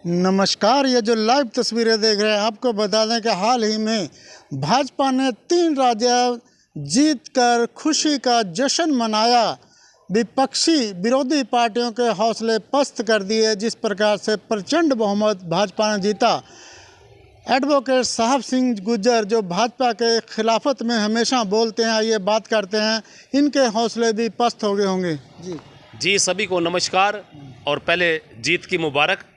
नमस्कार, ये जो लाइव तस्वीरें देख रहे हैं आपको बता दें कि हाल ही में भाजपा ने 3 राज्य जीतकर खुशी का जश्न मनाया। विपक्षी विरोधी पार्टियों के हौसले पस्त कर दिए। जिस प्रकार से प्रचंड बहुमत भाजपा ने जीता। एडवोकेट साहब सिंह गुर्जर जो भाजपा के खिलाफत में हमेशा बोलते हैं, ये बात करते हैं, इनके हौसले भी पस्त हो गए होंगे। जी सभी को नमस्कार और पहले जीत की मुबारक।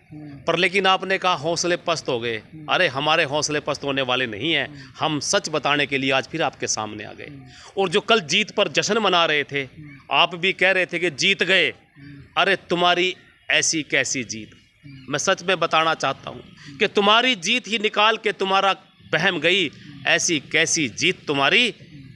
पर लेकिन आपने कहा हौसले पस्त हो गए। अरे हमारे हौसले पस्त होने वाले नहीं हैं। हम सच बताने के लिए आज फिर आपके सामने आ गए। और जो कल जीत पर जश्न मना रहे थे, आप भी कह रहे थे कि जीत गए। अरे तुम्हारी ऐसी कैसी जीत। मैं सच में बताना चाहता हूँ कि तुम्हारी जीत ही निकाल के तुम्हारा बहम गई। ऐसी कैसी जीत तुम्हारी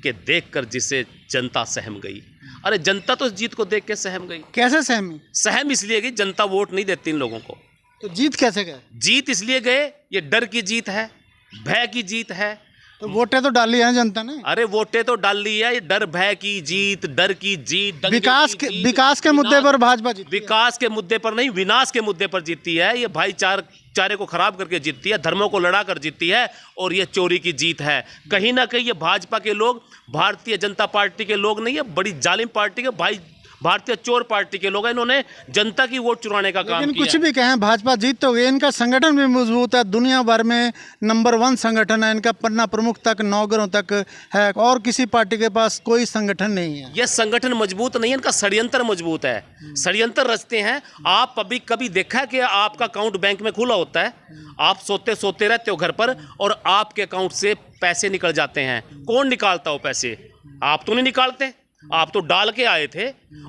कि देखकर जिसे जनता सहम गई। अरे जनता तो इस जीत को देख के सहम गई। कैसे सहमी? सहम इसलिए गई, जनता वोट नहीं देती इन लोगों को। तो जीत कैसे गए? जीत इसलिए गए, ये डर की जीत है, भय की जीत है। तो वोटें तो डाली हैं जनता ने। अरे वोटें तो डाल ली है। ये डर भय की जीत, डर की जीत, विकास के मुद्दे पर भाजपा जीती है। विकास के मुद्दे पर नहीं, विनाश के मुद्दे पर जीतती है। ये भाईचारे को खराब करके जीतती है, धर्मों को लड़ा कर जीतती है। और ये चोरी की जीत है। कहीं ना कहीं ये भाजपा के लोग, भारतीय जनता पार्टी के लोग नहीं है, बड़ी जालिम पार्टी के भारतीय चोर पार्टी के लोग हैं। इन्होंने जनता की वोट चुराने का काम किया। कुछ भी कहें, भाजपा जीत तो गई। इनका संगठन भी मजबूत है, दुनिया भर में नंबर 1 संगठन है इनका। पन्ना प्रमुख तक, नौकरों तक है, और किसी पार्टी के पास कोई संगठन नहीं है। यह संगठन मजबूत नहीं है, इनका षड्यंत्र मजबूत है। षड्यंत्र रचते हैं। आप अभी कभी देखा है कि आपका अकाउंट बैंक में खुला होता है, आप सोते रहते हो घर पर और आपके अकाउंट से पैसे निकल जाते हैं। कौन निकालता हो पैसे? आप तो नहीं निकालते। आप तो डाल के आए थे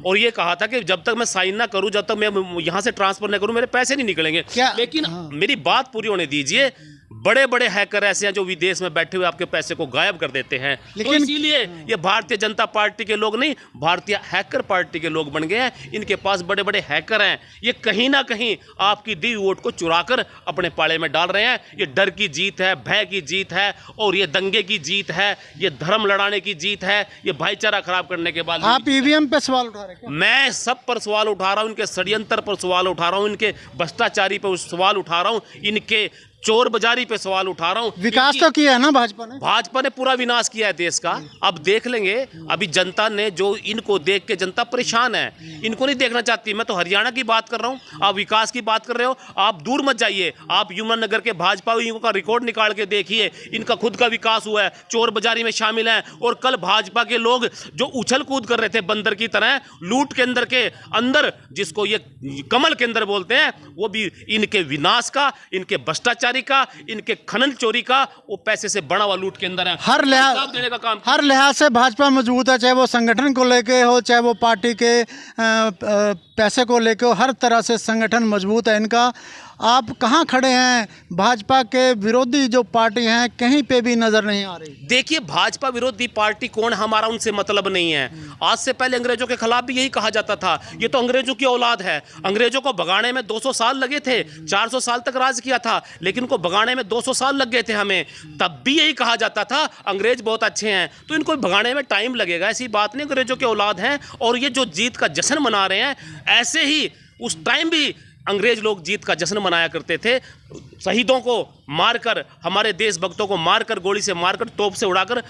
और ये कहा था कि जब तक मैं साइन ना करूं, जब तक मैं यहां से ट्रांसफर ना करूं, मेरे पैसे नहीं निकलेंगे। लेकिन मेरी बात पूरी होने दीजिए। बड़े बड़े हैकर ऐसे हैं जो विदेश में बैठे हुए आपके पैसे को गायब कर देते हैं। लेकिन तो इसीलिए ये भारतीय जनता पार्टी के लोग नहीं, भारतीय हैकर पार्टी के लोग बन गए हैं। इनके पास बड़े बड़े हैकर हैं। ये कहीं ना कहीं आपकी दी वोट को चुराकर अपने पाले में डाल रहे हैं। ये डर की जीत है, भय की जीत है और ये दंगे की जीत है। ये धर्म लड़ाने की जीत है। ये भाईचारा खराब करने के बाद आप ईवीएम पे सवाल उठा रहे हैं? मैं सब पर सवाल उठा रहा हूं। इनके षड्यंत्र पर सवाल उठा रहा हूं, इनके भ्रष्टाचारी पर सवाल उठा रहा हूं, इनके चोर बाजारी पे सवाल उठा रहा हूँ। विकास तो किया है ना भाजपा ने पूरा विनाश किया है देश का। अब देख लेंगे। अभी जनता ने जो इनको देख के जनता परेशान है, इनको नहीं देखना चाहती। मैं तो हरियाणा की बात कर रहा हूँ, आप विकास की बात कर रहे हो। आप दूर मत जाइए, आप यमुनानगर के भाजपा का रिकॉर्ड निकाल के देखिए। इनका खुद का विकास हुआ है, चोर बाजारी में शामिल है। और कल भाजपा के लोग जो उछल कूद कर रहे थे बंदर की तरह, लूट के अंदर जिसको ये कमल के अंदर बोलते हैं, वो भी इनके विनाश का, इनके भ्रष्टाचार का, इनके खनन चोरी का, वो पैसे से बड़ा हुआ लूट के अंदर है। हर लिहाज से भाजपा मजबूत है, चाहे वो संगठन को लेके हो, चाहे वो पार्टी के पैसे को लेके हो। हर तरह से संगठन मजबूत है इनका। आप कहाँ खड़े हैं? भाजपा के विरोधी जो पार्टी हैं कहीं पे भी नजर नहीं आ रही। देखिए, भाजपा विरोधी पार्टी कौन, हमारा उनसे मतलब नहीं है। आज से पहले अंग्रेजों के खिलाफ भी यही कहा जाता था, ये तो अंग्रेजों की औलाद है। अंग्रेजों को भगाने में 200 साल लगे थे, 400 साल तक राज किया था, लेकिन उनको भगाने में 200 साल लग गए थे हमें। तब भी यही कहा जाता था अंग्रेज बहुत अच्छे हैं, तो इनको भगाने में टाइम लगेगा। ऐसी बात नहीं, अंग्रेजों की औलाद हैं। और ये जो जीत का जश्न मना रहे हैं, ऐसे ही उस टाइम भी अंग्रेज लोग जीत का जश्न मनाया करते थे। शहीदों को मारकर, हमारे देशभक्तों को मारकर, गोली से मारकर, तोप से उड़ाकर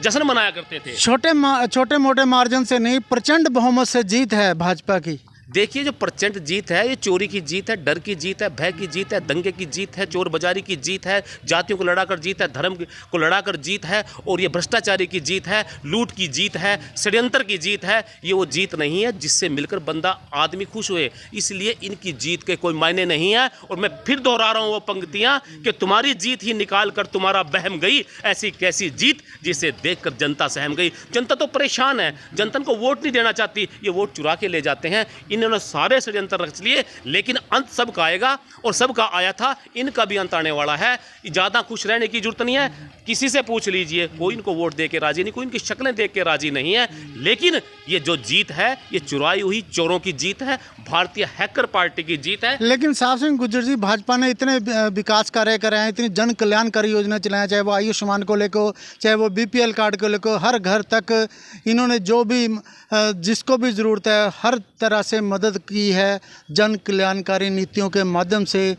जश्न मनाया करते थे। छोटे मोटे मार्जिन से नहीं, प्रचंड बहुमत से जीत है भाजपा की। देखिए, जो प्रचंड जीत है, ये चोरी की जीत है, डर की जीत है, भय की जीत है, दंगे की जीत है, चोर बाजारी की जीत है, जातियों को लड़ाकर जीत है, धर्म को लड़ाकर जीत है, और ये भ्रष्टाचारी की जीत है, लूट की जीत है, षड्यंत्र की जीत है। ये वो जीत नहीं है जिससे मिलकर बंदा आदमी खुश हुए। इसलिए इनकी जीत के कोई मायने नहीं है। और मैं फिर दोहरा रहा हूँ वो पंक्तियाँ कि तुम्हारी जीत ही निकाल कर तुम्हारा बहम गई। ऐसी कैसी जीत जिसे देखकर जनता सहम गई। जनता तो परेशान है, जनता को वोट नहीं देना चाहती, ये वोट चुरा के ले जाते हैं। इन्होंने सारे षड्यंत्र रच लिए, लेकिन अंत सबका आएगा और सबका आया था, इनका भी अंत आने वाला है। ज़्यादा खुश रहने की जरूरत नहीं है। किसी से पूछ लीजिए, कोई इनको वोट दे के राजी नहीं, कोई इनकी शक्लें देख के राजी नहीं है। लेकिन ये जो जीत है, ये चुराई हुई चोरों की जीत है, भारतीय हैकर पार्टी की जीत है। लेकिन साहब सिंह गुर्जर जी, भाजपा ने इतने विकास कार्य करे हैं, इतनी जन कल्याणकारी योजना चलाएं, चाहे वो आयुष्मान को लेकर, चाहे वो BPL कार्ड को लेकर, हर घर तक इन्होंने जो भी जिसको भी ज़रूरत है, हर तरह से मदद की है जन कल्याणकारी नीतियों के माध्यम से,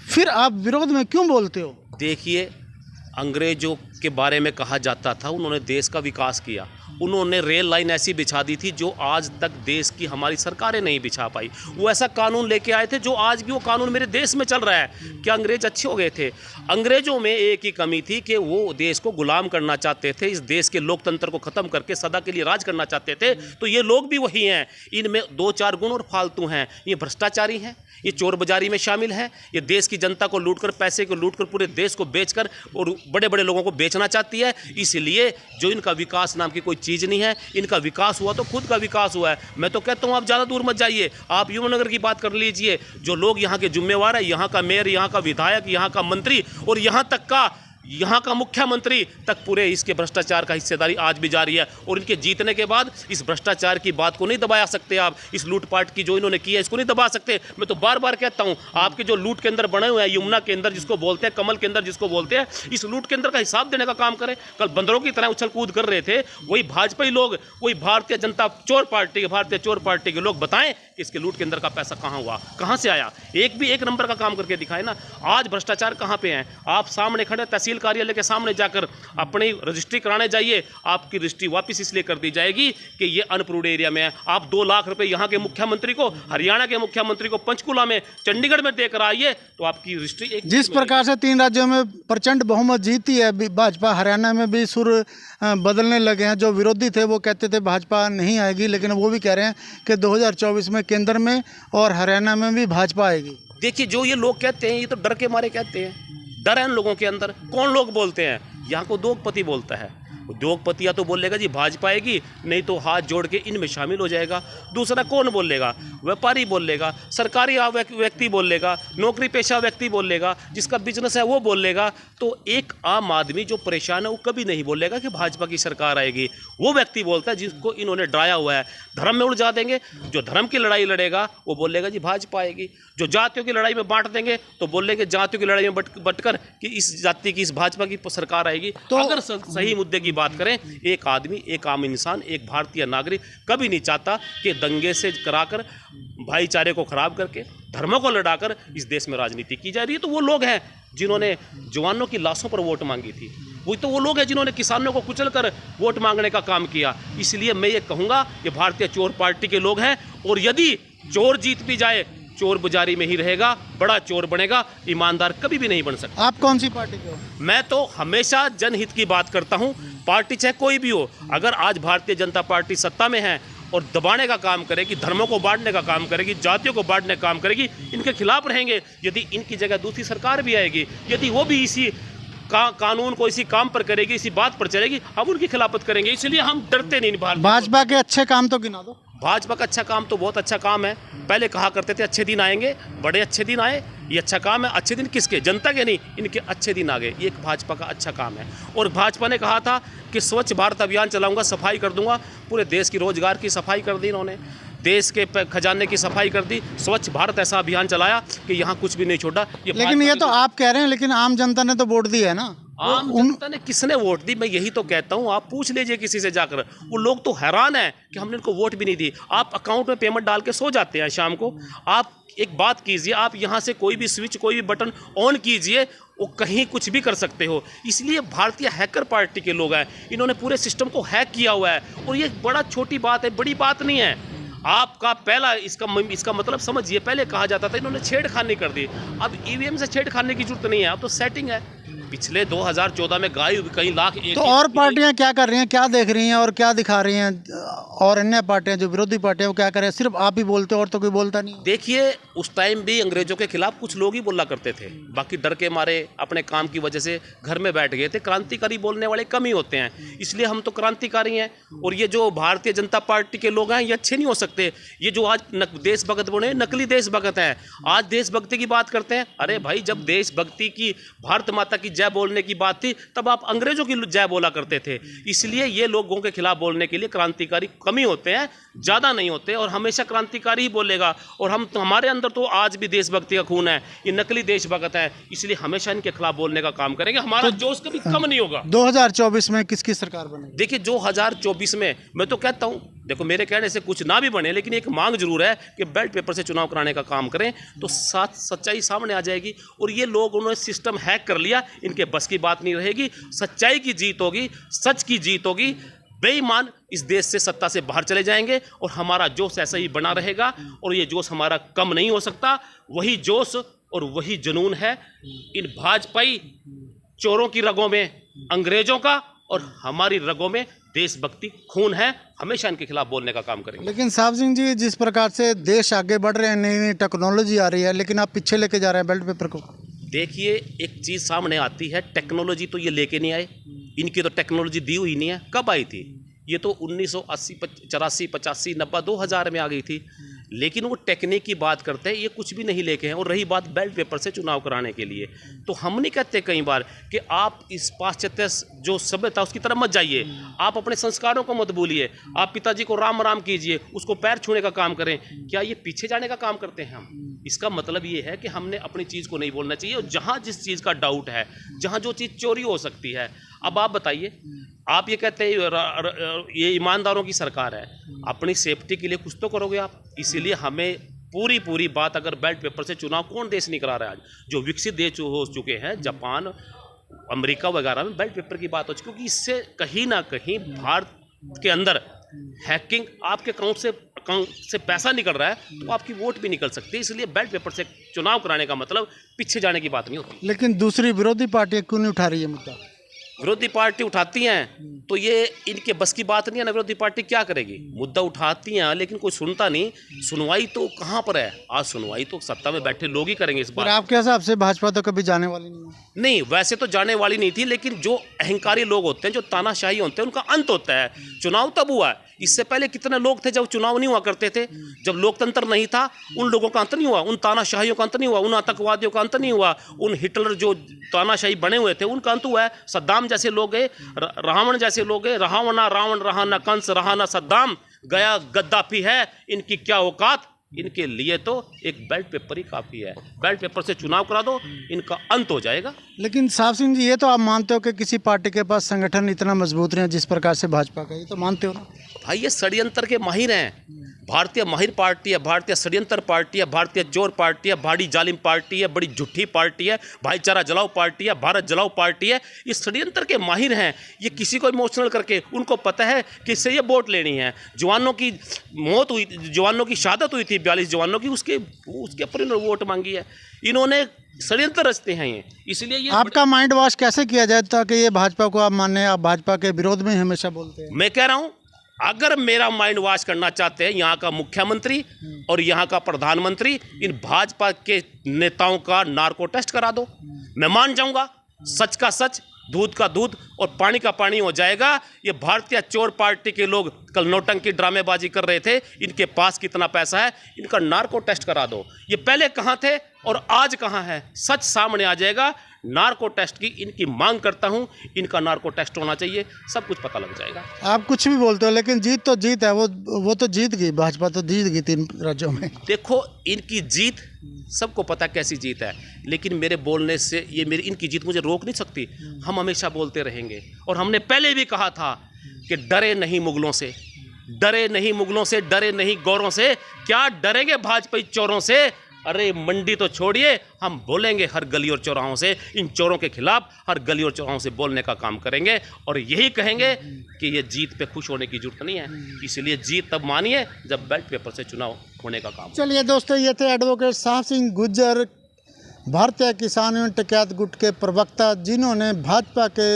फिर आप विरोध में क्यों बोलते हो? देखिए, अंग्रेजों के बारे में कहा जाता था उन्होंने देश का विकास किया, उन्होंने रेल लाइन ऐसी बिछा दी थी जो आज तक देश की हमारी सरकारें नहीं बिछा पाई। वो ऐसा कानून लेके आए थे जो आज भी वो कानून मेरे देश में चल रहा है। क्या अंग्रेज अच्छे हो गए थे? अंग्रेजों में एक ही कमी थी कि वो देश को गुलाम करना चाहते थे, इस देश के लोकतंत्र को ख़त्म करके सदा के लिए राज करना चाहते थे। तो ये लोग भी वही हैं, इनमें 2-4 गुण और फालतू हैं। ये भ्रष्टाचारी हैं, ये चोर बाजारी में शामिल है, ये देश की जनता को लूटकर, पैसे को लूटकर पूरे देश को बेचकर और बड़े बड़े लोगों को बेचना चाहती है। इसलिए जो इनका विकास नाम की कोई चीज़ नहीं है, इनका विकास हुआ तो खुद का विकास हुआ है। मैं तो कहता हूँ आप ज़्यादा दूर मत जाइए, आप यमुनानगर की बात कर लीजिए। जो लोग यहाँ के जिम्मेवार है, यहाँ का मेयर, यहाँ का विधायक, यहाँ का मंत्री और यहाँ तक का यहाँ का मुख्यमंत्री तक पूरे इसके भ्रष्टाचार का हिस्सेदारी आज भी जारी है। और इनके जीतने के बाद इस भ्रष्टाचार की बात को नहीं दबाया सकते आप, इस लूटपाट की जो इन्होंने की है इसको नहीं दबा सकते। मैं तो बार बार कहता हूँ, आपके जो लूट के अंदर बने हुए हैं, यमुना के अंदर जिसको बोलते हैं, कमल के अंदर जिसको बोलते हैं, इस लूट के अंदर का हिसाब देने का काम करें। कल बंदरों की तरह उछल कूद कर रहे थे वही भाजपा लोग, वही भारतीय जनता चोर पार्टी के लोग बताएं कि इसके लूट के अंदर का पैसा कहाँ हुआ, कहाँ से आया। एक नंबर का काम करके दिखाए ना। आज भ्रष्टाचार कहाँ पे है? आप सामने खड़े, तहसील कार्यालय के सामने जाकर अपनी रजिस्ट्री कराने जाइए, आपकी रजिस्ट्री वापस इसलिए कर दी जाएगी कि ये अनअप्रूव्ड एरिया में है। आप 2 लाख रुपए यहाँ के मुख्यमंत्री को, हरियाणा के मुख्यमंत्री को पंचकुला में, चंडीगढ़ में देकर आइए तो आपकी रजिस्ट्री जिस प्रकार से 3 राज्यों में प्रचंड बहुमत जीती है भाजपा, हरियाणा में भी सुर बदलने लगे हैं। जो विरोधी थे वो कहते थे भाजपा नहीं आएगी, लेकिन वो भी कह रहे हैं कि 2024 में केंद्र में और हरियाणा में भी भाजपा आएगी। देखिए, जो ये लोग कहते हैं ये तो डर के मारे कहते हैं। डर है इन लोगों के अंदर। कौन लोग बोलते हैं? यहाँ को उद्योगपति बोलता है। उद्योगपति या तो बोलेगा जी भाजपा आएगी, नहीं तो हाथ जोड़ के इनमें शामिल हो जाएगा। दूसरा कौन बोलेगा? व्यापारी बोलेगा, सरकारी व्यक्ति बोलेगा, नौकरी पेशा व्यक्ति बोलेगा, जिसका बिजनेस है वो बोलेगा। तो एक आम आदमी जो परेशान है वो कभी नहीं बोलेगा कि भाजपा की सरकार आएगी। वो व्यक्ति बोलता है जिसको इन्होंने डराया हुआ है। धर्म में उलझा देंगे, जो धर्म की लड़ाई लड़ेगा वो बोलेगा जी भाजपा आएगी। जो जातियों की लड़ाई में बांट देंगे तो बोलेंगे जातियों की लड़ाई में बटकर कि इस जाति की, इस भाजपा की सरकार आएगी। तो अगर सही मुद्दे की बात करें, एक आदमी, एक आम इंसान, एक भारतीय नागरिक कभी नहीं चाहता कि दंगे से कराकर, भाईचारे को खराब करके, धर्मों को लड़ाकर इस देश में राजनीति की जा रही है। तो वो लोग हैं जिन्होंने जवानों की लाशों पर वोट मांगी थी, वही तो वो लोग हैं जिन्होंने किसानों को कुचलकर वोट मांगने का काम किया। इसलिए मैं ये कहूँगा ये भारतीय चोर पार्टी के लोग हैं। और यदि चोर जीत भी जाए, चोर बाजारी में ही रहेगा, बड़ा चोर बनेगा, ईमानदार कभी भी नहीं बन सकता। आप कौन सी पार्टी के हो? मैं तो हमेशा जनहित की बात करता हूं, पार्टी चाहे कोई भी हो। अगर आज भारतीय जनता पार्टी सत्ता में है और दबाने का काम करेगी, धर्मों को बांटने का काम करेगी, जातियों को बांटने का काम करेगी, इनके खिलाफ रहेंगे। यदि इनकी जगह दूसरी सरकार भी आएगी, यदि वो भी इसी कानून को इसी काम पर करेगी, इसी बात पर चलेगी, हम उनकी खिलाफत करेंगे। इसलिए हम डरते नहीं। भाजपा के अच्छे काम तो गिना दो। भाजपा का अच्छा काम तो बहुत अच्छा काम है। पहले कहा करते थे अच्छे दिन आएंगे, बड़े अच्छे दिन आए, ये अच्छा काम है। अच्छे दिन किसके? जनता के नहीं, इनके अच्छे दिन आ गए। ये एक भाजपा का अच्छा काम है। और भाजपा ने कहा था कि स्वच्छ भारत अभियान चलाऊंगा, सफाई कर दूंगा। पूरे देश की रोजगार की सफाई कर दी इन्होंने, देश के खजाने की सफाई कर दी। स्वच्छ भारत ऐसा अभियान चलाया कि यहाँ कुछ भी नहीं छोड़ा। लेकिन ये तो आप कह रहे हैं, लेकिन आम जनता ने तो वोट दी है ना। आम जनता ने किसने वोट दी? मैं यही तो कहता हूँ, आप पूछ लीजिए किसी से जाकर। वो लोग तो हैरान हैं कि हमने इनको वोट भी नहीं दी। आप अकाउंट में पेमेंट डाल के सो जाते हैं शाम को। आप एक बात कीजिए, आप यहाँ से कोई भी स्विच, कोई भी बटन ऑन कीजिए, वो कहीं कुछ भी कर सकते हो। इसलिए भारतीय हैकर पार्टी के लोग हैं, इन्होंने पूरे सिस्टम को हैक किया हुआ है। और ये बड़ा छोटी बात है, बड़ी बात नहीं है। आपका पहला इसका मतलब समझिए, पहले कहा जाता था इन्होंने छेड़खानी कर दी। अब ईवीएम से छेड़खानी की जरूरत नहीं है, अब तो सेटिंग है। पिछले 2014 में गायब कई लाख तो और पार्टियां क्या कर रही हैं, क्या देख रही हैं और क्या दिखा रही हैं? और अन्य पार्टियां जो विरोधी पार्टियां वो क्या कर रहे हैं? सिर्फ आप ही बोलते हो और तो कोई बोलता नहीं। देखिए, उस टाइम भी अंग्रेजों के खिलाफ कुछ लोग ही बोला करते थे, बाकी डर के मारे अपने काम की वजह से घर में बैठ गए थे। क्रांतिकारी बोलने वाले कम ही होते हैं, इसलिए हम तो क्रांतिकारी हैं। और ये जो भारतीय जनता पार्टी के लोग हैं ये अच्छे नहीं हो सकते। ये जो आज देशभक्त बने, नकली देशभक्त हैं। आज देशभक्ति की बात करते हैं। अरे भाई, जब देशभक्ति की, भारत माता की जय बोलने की बात थी, तब आप अंग्रेजों की जय बोला करते थे। इसलिए ये लोगों के खिलाफ बोलने के लिए क्रांतिकारी कम ही होते हैं, ज़्यादा नहीं होते। और हमेशा क्रांतिकारी ही बोलेगा। और हमारे अंदर तो आज भी देशभक्ति का खून है। ये नकली देशभक्त है, इसलिए हमेशा इनके खिलाफ बोलने का काम करेंगे। हमारा जोश कभी कम नहीं होगा। 2024 में किसकी सरकार बनेगी? देखिए, 2024 में मैं तो कहता हूँ देखो मेरे कहने से कुछ ना भी बने, लेकिन एक मांग जरूर है कि बैलेट पेपर से चुनाव कराने का काम करें, तो साथ सच्चाई सामने आ जाएगी। और ये लोग उन्होंने सिस्टम हैक कर लिया, इनके बस की बात नहीं रहेगी। सच्चाई की जीत होगी, सच की जीत होगी। बेईमान इस देश से सत्ता से बाहर चले जाएंगे और हमारा जोश ऐसा ही बना रहेगा, और ये जोश हमारा कम नहीं हो सकता। वही जोश और वही जुनून है इन भाजपाई चोरों की रगों में अंग्रेजों का, और हमारी रगों में देशभक्ति खून है। हमेशा इनके खिलाफ बोलने का काम करेंगे। लेकिन साहब सिंह जी, जिस प्रकार से देश आगे बढ़ रहे हैं, नई नई टेक्नोलॉजी आ रही है, लेकिन आप पीछे लेके जा रहे हैं बैलेट पेपर को। देखिए एक चीज़ सामने आती है, टेक्नोलॉजी तो ये लेके नहीं आए, इनकी तो टेक्नोलॉजी दी हुई नहीं है। कब आई थी? ये तो 1980 84 85 90 2000 में आ गई थी। लेकिन वो टेक्निक की बात करते हैं, ये कुछ भी नहीं लेके हैं। और रही बात बैलेट पेपर से चुनाव कराने के लिए, तो हम नहीं कहते कई बार कि आप इस पाश्चात्य जो सभ्यता उसकी तरफ मत जाइए, आप अपने संस्कारों को मत भूलिए, आप पिताजी को राम राम कीजिए, उसको पैर छूने का काम करें। क्या ये पीछे जाने का काम करते हैं हम? इसका मतलब ये है कि हमने अपनी चीज़ को नहीं बोलना चाहिए। और जहाँ जिस चीज़ का डाउट है, जहाँ जो चीज़ चोरी हो सकती है, अब आप बताइए, आप ये कहते हैं ये ईमानदारों की सरकार है, अपनी सेफ्टी के लिए कुछ तो करोगे आप। इसीलिए हमें पूरी बात, अगर बैलेट पेपर से चुनाव कौन देश नहीं करा रहा है आज? जो विकसित देश हो चुके हैं, जापान, अमेरिका वगैरह में बैलेट पेपर की बात हो चुकी, क्योंकि इससे कहीं ना कहीं भारत के अंदर हैकिंग, आपके अकाउंट से पैसा निकल रहा है, तो आपकी वोट भी निकल सकती है। इसलिए बैलेट पेपर से चुनाव कराने का मतलब पीछे जाने की बात नहीं होती। लेकिन दूसरी विरोधी पार्टी क्यों नहीं उठा रही है मुद्दा? विरोधी पार्टी उठाती हैं तो ये इनके बस की बात नहीं है ना। विरोधी पार्टी क्या करेगी? मुद्दा उठाती हैं लेकिन कोई सुनता नहीं। सुनवाई तो कहाँ पर है? आज सुनवाई तो सत्ता में बैठे लोग ही करेंगे इस बार। आपके हिसाब से भाजपा तो कभी जाने वाली नहीं है? नहीं, वैसे तो जाने वाली नहीं थी, लेकिन जो अहंकारी लोग होते हैं, जो तानाशाही होते हैं, उनका अंत होता है। चुनाव तब हुआ है, इससे पहले कितने लोग थे जब चुनाव नहीं हुआ करते थे, जब लोकतंत्र नहीं था, उन लोगों का अंत नहीं हुआ, उन तानाशाहियों का अंत नहीं हुआ, उन आतंकवादियों का अंत नहीं हुआ, उन हिटलर जो तानाशाही बने हुए थे उनका अंत हुआ है। सद्दाम जैसे लोग गए, रावण जैसे लोग गए, रहा ना रावण, रहा ना कंस, रहा ना सद्दाम, गया गद्दाफी है। इनकी क्या औकात? इनके लिए तो एक बैलेट पेपर ही काफ़ी है। बैलेट पेपर से चुनाव करा दो, इनका अंत हो जाएगा। लेकिन साहब सिंह जी, ये तो आप मानते हो कि किसी पार्टी के पास संगठन इतना मजबूत नहीं है जिस प्रकार से भाजपा का, ये तो मानते हो ना? भाई ये षड्यंत्र के माहिर हैं। भारतीय माहिर पार्टी है, भारतीय षड्यंत्र पार्टी है, भारतीय चोर पार्टी है, बड़ी जालिम पार्टी है, बड़ी झूठी पार्टी है, भाईचारा जलाओ पार्टी है, भारत जलाओ पार्टी है। ये षड्यंत्र के माहिर हैं। ये किसी को इमोशनल करके, उनको पता है कि इससे ये वोट लेनी है। जवानों की मौत हुई, जवानों की शहादत हुई थी 42 जवानों की, उसके ऊपर इन्होंने वोट मांगी है। इन्होंने षड्यंत्र रचते हैं ये, इसलिए ये आपका माइंड वॉश कैसे किया जाए ताकि ये भाजपा को आप माने? आप भाजपा के विरोध में हमेशा बोलते हैं। मैं कह रहा हूँ, अगर मेरा माइंड वॉश करना चाहते हैं यहाँ का मुख्यमंत्री और यहाँ का प्रधानमंत्री, इन भाजपा के नेताओं का नार्को टेस्ट करा दो, मैं मान जाऊंगा। सच का सच, दूध का दूध और पानी का पानी हो जाएगा। ये भारतीय चोर पार्टी के लोग कल नौटंकी ड्रामेबाजी कर रहे थे, इनके पास कितना पैसा है, इनका नार्को टेस्ट करा दो। ये पहले कहाँ थे और आज कहाँ है, सच सामने आ जाएगा। नार्को टेस्ट की इनकी मांग करता हूं, इनका नार्को टेस्ट होना चाहिए, सब कुछ पता लग जाएगा। आप कुछ भी बोलते हो, लेकिन जीत तो जीत है। वो तो जीत गई, भाजपा तो जीत गई 3 राज्यों में। देखो इनकी जीत सबको पता कैसी जीत है, लेकिन मेरे बोलने से ये मेरी इनकी जीत मुझे रोक नहीं सकती। हम हमेशा बोलते रहेंगे। और हमने पहले भी कहा था कि डरे नहीं मुगलों से, डरे नहीं मुगलों से, डरे नहीं गौरों से, क्या डरेंगे भाजपाई चोरों से? अरे मंडी तो छोड़िए, हम बोलेंगे हर गली और चौराहों से। इन चोरों के खिलाफ हर गली और चौराहों से बोलने का काम करेंगे, और यही कहेंगे कि ये जीत पे खुश होने की जरूरत नहीं है। इसलिए जीत तब मानिए जब बैलेट पेपर से चुनाव होने का काम। चलिए दोस्तों, ये थे एडवोकेट साहब सिंह गुज्जर, भारतीय किसान यूनियन टिकैत गुट के प्रवक्ता, जिन्होंने भाजपा के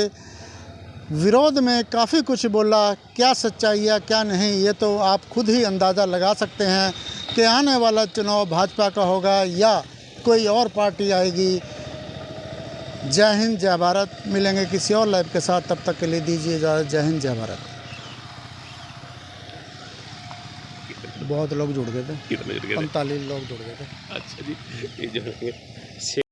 विरोध में काफ़ी कुछ बोला। क्या सच्चाई है क्या नहीं, ये तो आप खुद ही अंदाज़ा लगा सकते हैं कि आने वाला चुनाव भाजपा का होगा या कोई और पार्टी आएगी। जय हिंद, जय भारत। मिलेंगे किसी और लाइव के साथ, तब तक के लिए दीजिए इजाज़त। जय हिंद, जय भारत। बहुत लोग जुड़ गए थे, 45 लोग जुड़ गए थे। अच्छा जी, ये जो